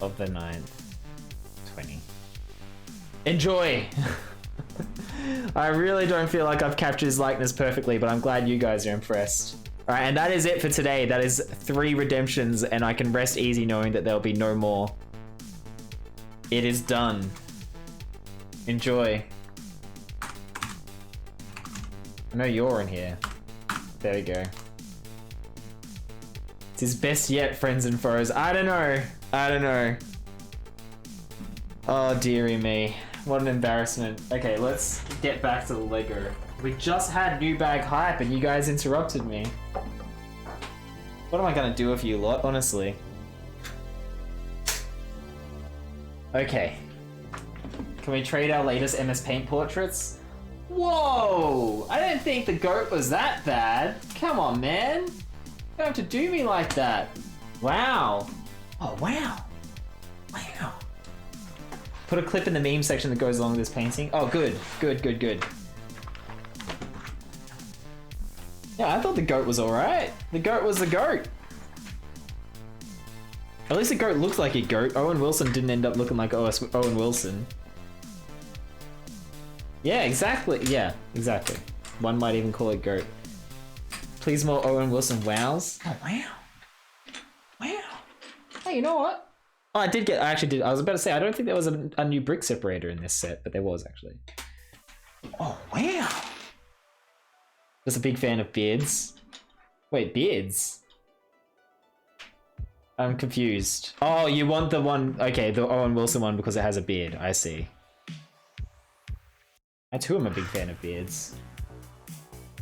of the 9th, 20. Enjoy! I really don't feel like I've captured his likeness perfectly, but I'm glad you guys are impressed. Alright, and that is it for today. That is 3 redemptions, and I can rest easy knowing that there'll be no more. It is done. Enjoy. I know you're in here. There we go. It's his best yet, friends and foes. I don't know. I don't know. Oh, dearie me. What an embarrassment. Okay, let's get back to the Lego. We just had new bag hype and you guys interrupted me. What am I gonna do with you lot, honestly? Okay. Can we trade our latest MS Paint portraits? Whoa! I didn't think the goat was that bad. Come on, man. You don't have to do me like that. Wow. Oh, wow. Wow. Put a clip in the meme section that goes along with this painting. Oh, good. Good, good, good. Yeah, I thought the goat was alright. The goat was the goat. At least the goat looks like a goat. Owen Wilson didn't end up looking like Owen Wilson. Yeah, exactly. Yeah, exactly. One might even call it goat. Please more Owen Wilson wows. Oh, wow. Wow. Hey, you know what? Oh, I actually did. I was about to say, I don't think there was a new brick separator in this set, but there was actually. Oh, wow. Just a big fan of beards. Wait, beards? I'm confused. Oh, you want the one, okay, the Owen Wilson one because it has a beard. I see. I too am a big fan of beards.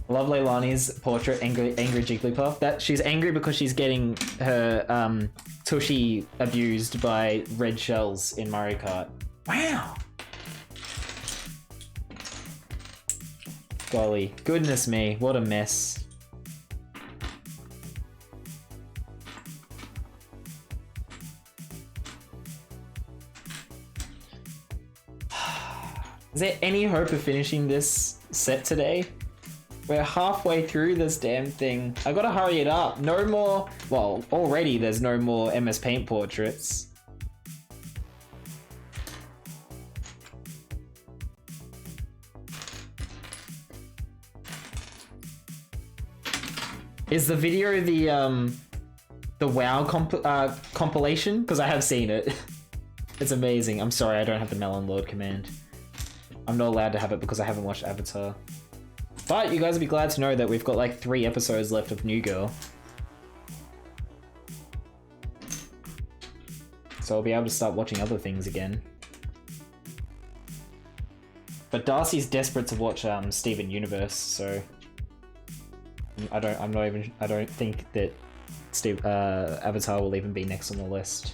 Love Leilani's portrait, angry Jigglypuff. That she's angry because she's getting her tushy abused by red shells in Mario Kart. Wow. Golly, goodness me, what a mess. Is there any hope of finishing this set today? We're halfway through this damn thing. I gotta hurry it up. No more, well, already there's no more MS Paint portraits. Is the video the WoW compilation? Because I have seen it. It's amazing. I'm sorry, I don't have the Melon Lord command. I'm not allowed to have it because I haven't watched Avatar. But you guys will be glad to know that we've got like 3 episodes left of New Girl. So I'll be able to start watching other things again. But Darcy's desperate to watch Steven Universe, so I don't think that Avatar will even be next on the list.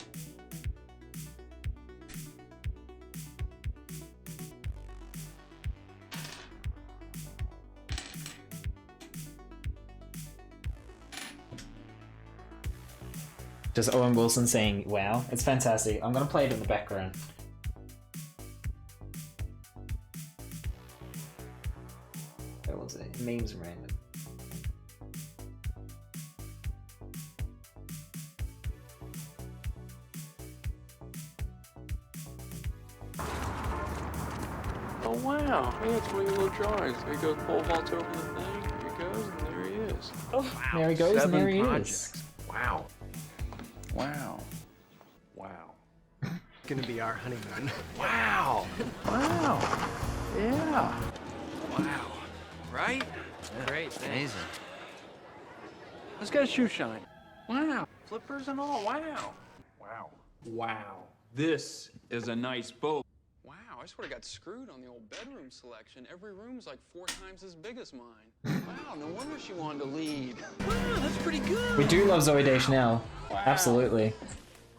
Just Owen Wilson saying, wow, it's fantastic. I'm gonna play it in the background. That was it. Memes random. Oh wow, yeah, it's one of your little drawings. There you go, pole vaults over the thing, here he goes, and there he is. Oh, wow. There he goes, 7 and there he projects. is. Wow. Wow. Wow. Gonna be our honeymoon. Wow. Wow. Yeah. Wow. Right? Yeah, great, amazing. Let's get a shoe shine. Wow. Flippers and all, wow. Wow. Wow. This is a nice boat. Wow, I sort of got screwed on the old bedroom selection. Every room's like 4 times as big as mine. Wow, no wonder she wanted to lead. Wow, that's pretty good. We do love Zoe Deschanel. Wow. Absolutely.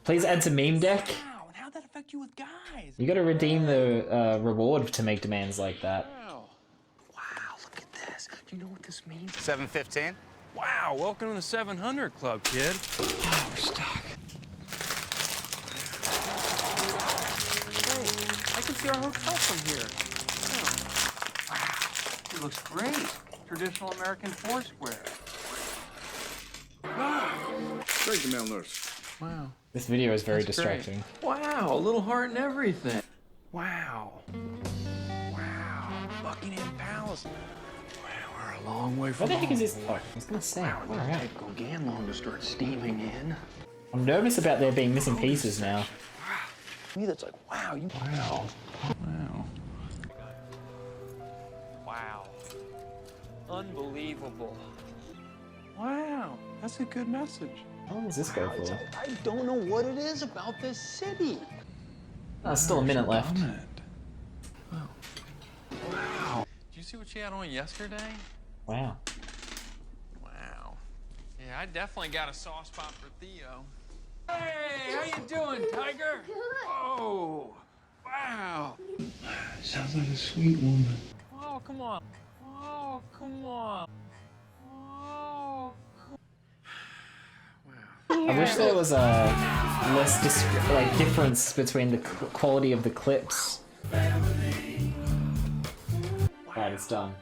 Please add to meme deck. Wow, and how'd that affect you with guys? You gotta redeem the reward to make demands like that. Wow. Wow, look at this. Do you know what this means? 715? Wow, welcome to the 700 Club, kid. Oh, we're stuck. Hey, I can see our hotel from here. Oh. Wow, it looks great. Traditional American Foursquare. Thank you, male nurse. Wow. This video is very That's great. distracting. Wow, a little heart and everything. Wow. Wow. Buckingham Palace. Wow, we're a long way What from the heck is home. this? Oh, I was gonna say. Wow, it All doesn't right. take Gauguin long to start steaming in. I'm nervous about there being missing pieces now. Me, that's like, wow, you. Wow. Wow. Wow. Unbelievable. Wow. That's a good message. How long does this go for? I don't know what it is about this city. Oh, still a minute left. Wow. Did you see what she had on yesterday? Wow. Wow. Yeah, I definitely got a soft spot for Theo. Hey, how you doing, Tiger? Oh, wow. Sounds like a sweet woman. Oh, come on. Oh, come on. Oh, I wish there was a less difference between the quality of the clips. Right, it's done.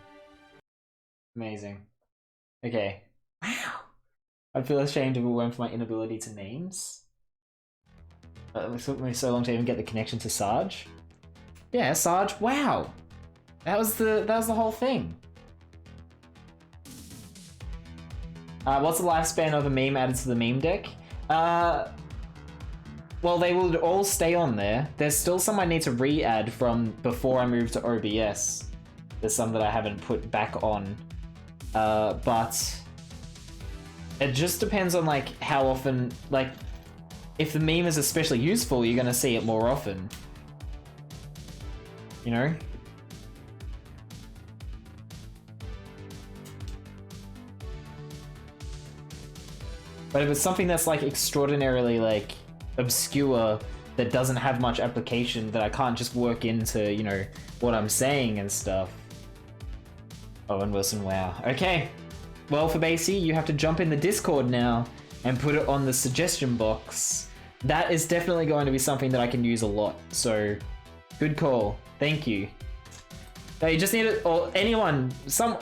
Amazing. Okay. Wow. I feel ashamed if it weren't for my inability to names. It took me so long to even get the connection to Sarge. Yeah, Sarge. Wow. That was the whole thing. What's the lifespan of a meme added to the meme deck? Well, they will all stay on there. There's still some I need to re-add from before I move to OBS. There's some that I haven't put back on. But it just depends on like how often, like if the meme is especially useful, you're gonna see it more often. You know? But if it's something that's like extraordinarily like obscure that doesn't have much application that I can't just work into, you know, what I'm saying and stuff. Owen Wilson, wow. Okay. Well, for Basie, you have to jump in the Discord now and put it on the suggestion box. That is definitely going to be something that I can use a lot. So, good call. Thank you. So you just need it, or anyone,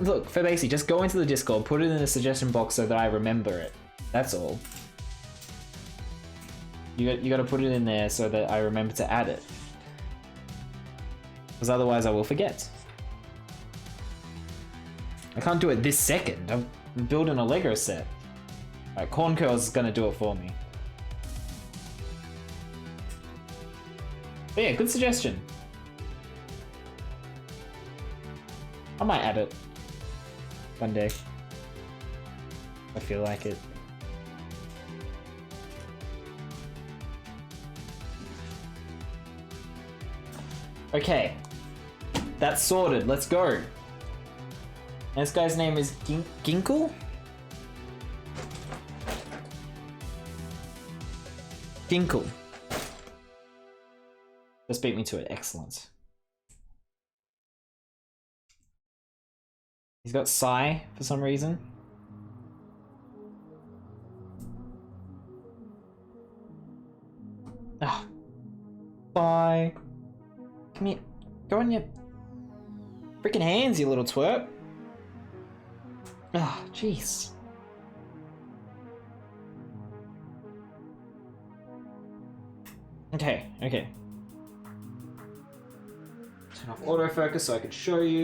look, for Basie, just go into the Discord, put it in the suggestion box so that I remember it. That's all. You got to put it in there so that I remember to add it. Because otherwise I will forget. I can't do it this second. I'm building a Lego set. Alright, Corn Curl's gonna do it for me. But yeah, good suggestion. I might add it one day. I feel like it. Okay, that's sorted. Let's go. This guy's name is Ginkle? Ginkle. Just beat me to it. Excellent. He's got Psy for some reason. Ah. Bye. Come here. Go on your freaking hands, you little twerp. Ah, jeez. Okay. Turn off autofocus so I can show you.